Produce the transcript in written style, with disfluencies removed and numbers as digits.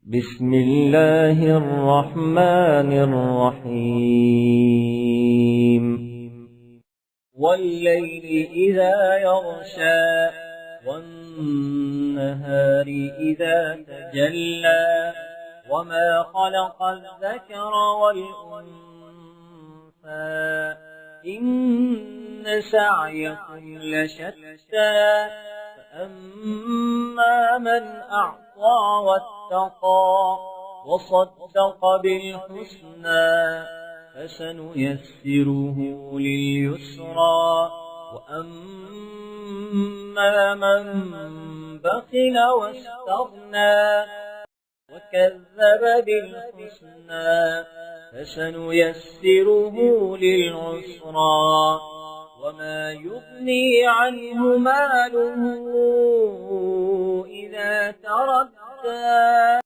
بسم الله الرحمن الرحيم والليل إذا يغشى والنهار إذا تجلى وما خلق الذكر والأنثى إن سعيكم لشتى فأما من أعطى واتقى وصدق بالحسنى فسنيسره لليسرى وأما من بخل واستغنى وكذب بالحسنى فسنيسره للعسرى وما يغني عنه ماله إذا تردى